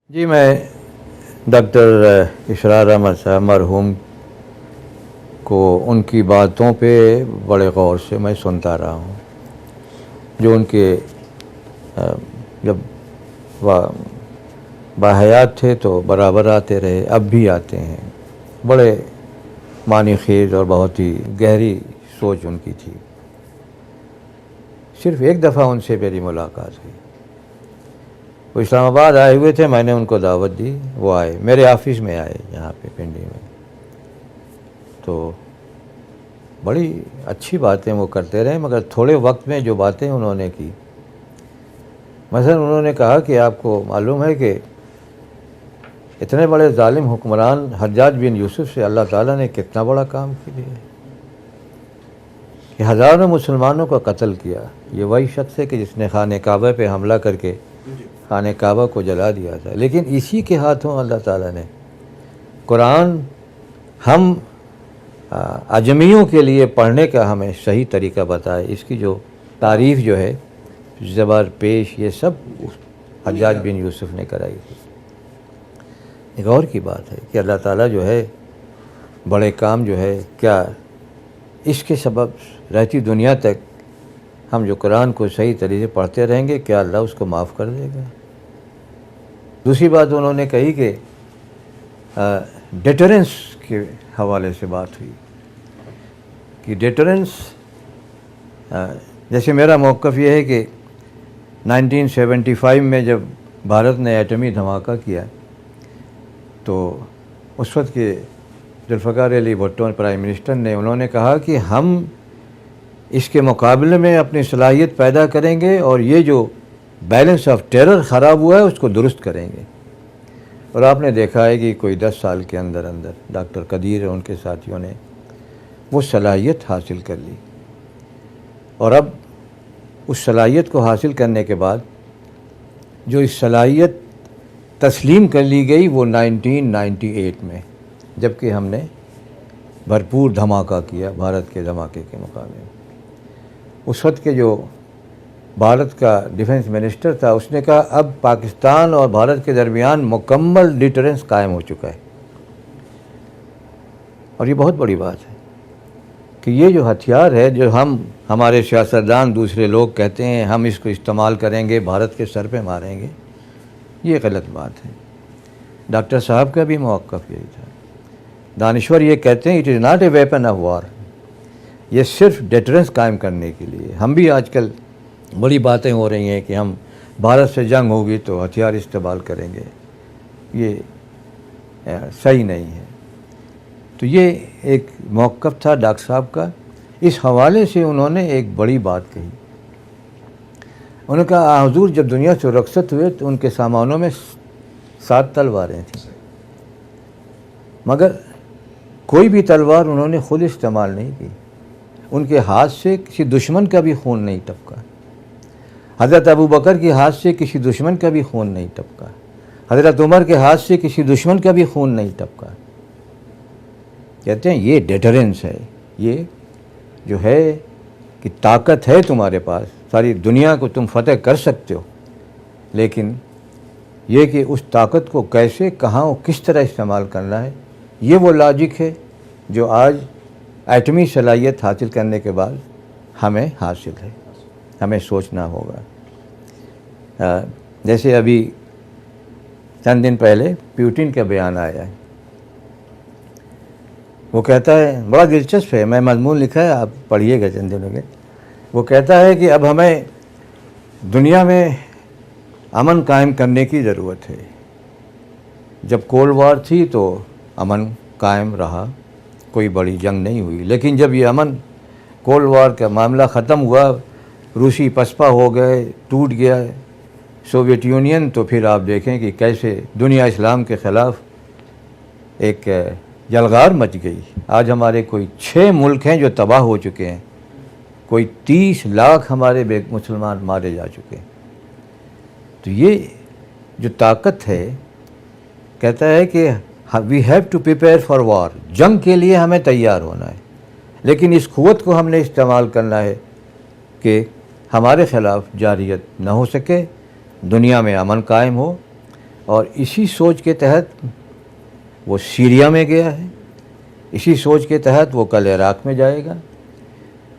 جی میں ڈاکٹر اسرار احمد صاحب مرحوم کو ان کی باتوں پہ بڑے غور سے میں سنتا رہا ہوں، جو ان کے جب باحیات تھے تو برابر آتے رہے، اب بھی آتے ہیں۔ بڑے معنی خیز اور بہت ہی گہری سوچ ان کی تھی۔ صرف ایک دفعہ ان سے میری ملاقات ہوئی، وہ اسلام آباد آئے ہوئے تھے، میں نے ان کو دعوت دی، وہ آئے میرے آفس میں، آئے یہاں پہ پنڈی میں، تو بڑی اچھی باتیں وہ کرتے رہے، مگر تھوڑے وقت میں جو باتیں انہوں نے کی، مثلا انہوں نے کہا کہ آپ کو معلوم ہے کہ اتنے بڑے ظالم حکمران حجاج بن یوسف سے اللہ تعالیٰ نے کتنا بڑا کام کیا ہے کہ ہزاروں مسلمانوں کا قتل کیا۔ یہ وہی شخص ہے کہ جس نے خانہ کعبہ پہ حملہ کر کے خانہ کعبہ کو جلا دیا تھا، لیکن اسی کے ہاتھوں اللہ تعالیٰ نے قرآن ہم اجمیوں کے لیے پڑھنے کا ہمیں صحیح طریقہ بتائے، اس کی جو تعریف جو ہے زبر پیش یہ سب حجاج بن یوسف نے کرائی تھی۔ ایک اور کی بات ہے کہ اللہ تعالیٰ جو ہے بڑے کام جو ہے کیا اس کے سبب رہتی دنیا تک ہم جو قرآن کو صحیح طریقے سے پڑھتے رہیں گے، کیا اللہ اس کو معاف کر دے گا۔ دوسری بات انہوں نے کہی کہ ڈیٹرنس کے حوالے سے بات ہوئی کہ ڈیٹرنس، جیسے میرا موقف یہ ہے کہ 1975 میں جب بھارت نے ایٹمی دھماکہ کیا تو اس وقت کے ذوالفقار علی بھٹو پرائم منسٹر نے انہوں نے کہا کہ ہم اس کے مقابلے میں اپنی صلاحیت پیدا کریں گے اور یہ جو بیلنس آف ٹیرر خراب ہوا ہے اس کو درست کریں گے، اور آپ نے دیکھا ہے کہ کوئی 10 سال کے اندر ڈاکٹر قدیر اور ان کے ساتھیوں نے وہ صلاحیت حاصل کر لی، اور اب اس صلاحیت کو حاصل کرنے کے بعد جو اس صلاحیت تسلیم کر لی گئی وہ 1998 میں، جبکہ ہم نے بھرپور دھماکہ کیا بھارت کے دھماکے کے مقابلے میں۔ اس وقت کے جو بھارت کا ڈیفنس منسٹر تھا اس نے کہا اب پاکستان اور بھارت کے درمیان مکمل ڈیٹرنس قائم ہو چکا ہے، اور یہ بہت بڑی بات ہے کہ یہ جو ہتھیار ہے جو ہمارے سیاستدان دوسرے لوگ کہتے ہیں ہم اس کو استعمال کریں گے، بھارت کے سر پہ ماریں گے، یہ غلط بات ہے۔ ڈاکٹر صاحب کا بھی موقف یہی تھا۔ دانشور یہ کہتے ہیں it is not a weapon of war, یہ صرف ڈیٹرنس قائم کرنے کے لیے۔ ہم بھی آج کل بڑی باتیں ہو رہی ہیں کہ ہم بھارت سے جنگ ہوگی تو ہتھیار استعمال کریں گے، یہ صحیح نہیں ہے۔ تو یہ ایک موقف تھا ڈاکٹر صاحب کا، اس حوالے سے انہوں نے ایک بڑی بات کہی۔ انہوں نے کہا حضور جب دنیا سے رخصت ہوئے تو ان کے سامانوں میں 7 تلواریں تھیں، مگر کوئی بھی تلوار انہوں نے خود استعمال نہیں کی، ان کے ہاتھ سے کسی دشمن کا بھی خون نہیں ٹپکا، حضرت ابوبکر کے ہاتھ سے کسی دشمن کا بھی خون نہیں ٹپکا، حضرت عمر کے ہاتھ سے کسی دشمن کا بھی خون نہیں ٹپکا۔ کہتے ہیں یہ ڈیٹرنس ہے، یہ جو ہے کہ طاقت ہے تمہارے پاس، ساری دنیا کو تم فتح کر سکتے ہو، لیکن یہ کہ اس طاقت کو کیسے کہاں اور کس طرح استعمال کرنا ہے، یہ وہ لاجک ہے جو آج ایٹمی صلاحیت حاصل کرنے کے بعد ہمیں حاصل ہے، ہمیں سوچنا ہوگا۔ جیسے ابھی چند دن پہلے پیوٹن کا بیان آیا ہے، وہ کہتا ہے بڑا دلچسپ ہے، میں مضمون لکھا ہے آپ پڑھیے گا چند دنوں کے۔ وہ کہتا ہے کہ اب ہمیں دنیا میں امن قائم کرنے کی ضرورت ہے۔ جب کولڈ وار تھی تو امن قائم رہا، کوئی بڑی جنگ نہیں ہوئی، لیکن جب یہ امن کولڈ وار کا معاملہ ختم ہوا، روسی پسپا ہو گئے، ٹوٹ گیا سوویت یونین، تو پھر آپ دیکھیں کہ کیسے دنیا اسلام کے خلاف ایک یلغار مچ گئی۔ آج ہمارے کوئی 6 ملک ہیں جو تباہ ہو چکے ہیں، کوئی 30 لاکھ ہمارے مسلمان مارے جا چکے ہیں۔ تو یہ جو طاقت ہے، کہتا ہے کہ we have to prepare for war, جنگ کے لیے ہمیں تیار ہونا ہے، لیکن اس قوت کو ہم نے استعمال کرنا ہے کہ ہمارے خلاف جارحیت نہ ہو سکے، دنیا میں امن قائم ہو، اور اسی سوچ کے تحت وہ سیریا میں گیا ہے، اسی سوچ کے تحت وہ کل عراق میں جائے گا،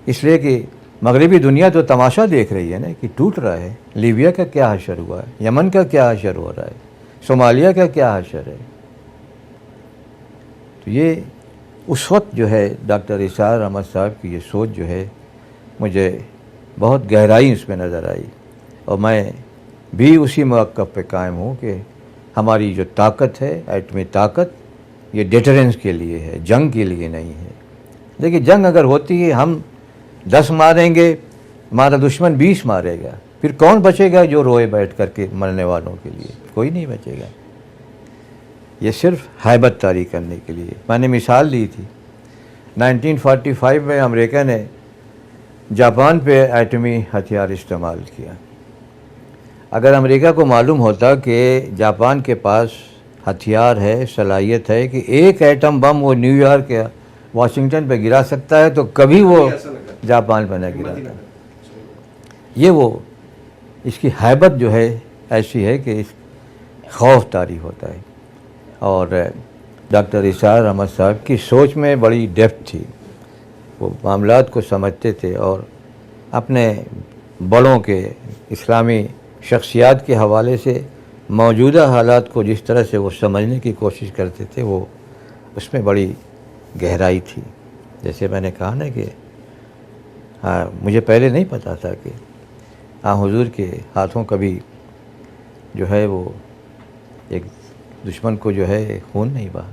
اس لیے کہ مغربی دنیا تو تماشا دیکھ رہی ہے نا کہ ٹوٹ رہا ہے۔ لیبیا کا کیا حشر ہوا ہے، یمن کا کیا حشر ہو رہا ہے، صومالیہ کا کیا حشر ہے۔ تو یہ اس وقت جو ہے ڈاکٹر اسحاق احمد صاحب کی یہ سوچ جو ہے مجھے بہت گہرائی اس میں نظر آئی، اور میں بھی اسی موقف پہ قائم ہوں کہ ہماری جو طاقت ہے، ایٹمی طاقت، یہ ڈیٹرنس کے لیے ہے، جنگ کے لیے نہیں ہے۔ دیکھیے جنگ اگر ہوتی ہے، ہم 10 ماریں گے، ہمارا دشمن 20 مارے گا، پھر کون بچے گا جو روئے بیٹھ کر کے مرنے والوں کے لیے؟ کوئی نہیں بچے گا۔ یہ صرف ہیبت طاری کرنے کے لیے۔ میں نے مثال دی تھی 1945 میں امریکہ نے جاپان پہ ایٹمی ہتھیار استعمال کیا۔ اگر امریکہ کو معلوم ہوتا کہ جاپان کے پاس ہتھیار ہے، صلاحیت ہے کہ ایک ایٹم بم وہ نیو یارک یا واشنگٹن پہ گرا سکتا ہے، تو کبھی وہ جاپان پہ نہ گراتا۔ یہ وہ اس کی ہیبت جو ہے ایسی ہے کہ اس خوف طاری ہوتا ہے۔ اور ڈاکٹر اسحاق احمد صاحب کی سوچ میں بڑی ڈیپتھ تھی، وہ معاملات کو سمجھتے تھے، اور اپنے بڑوں کے، اسلامی شخصیات کے حوالے سے موجودہ حالات کو جس طرح سے وہ سمجھنے کی کوشش کرتے تھے، وہ اس میں بڑی گہرائی تھی۔ جیسے میں نے کہا نا کہ مجھے پہلے نہیں پتا تھا کہ حضور کے ہاتھوں کبھی جو ہے وہ ایک دشمن کو جو ہے خون نہیں بہا۔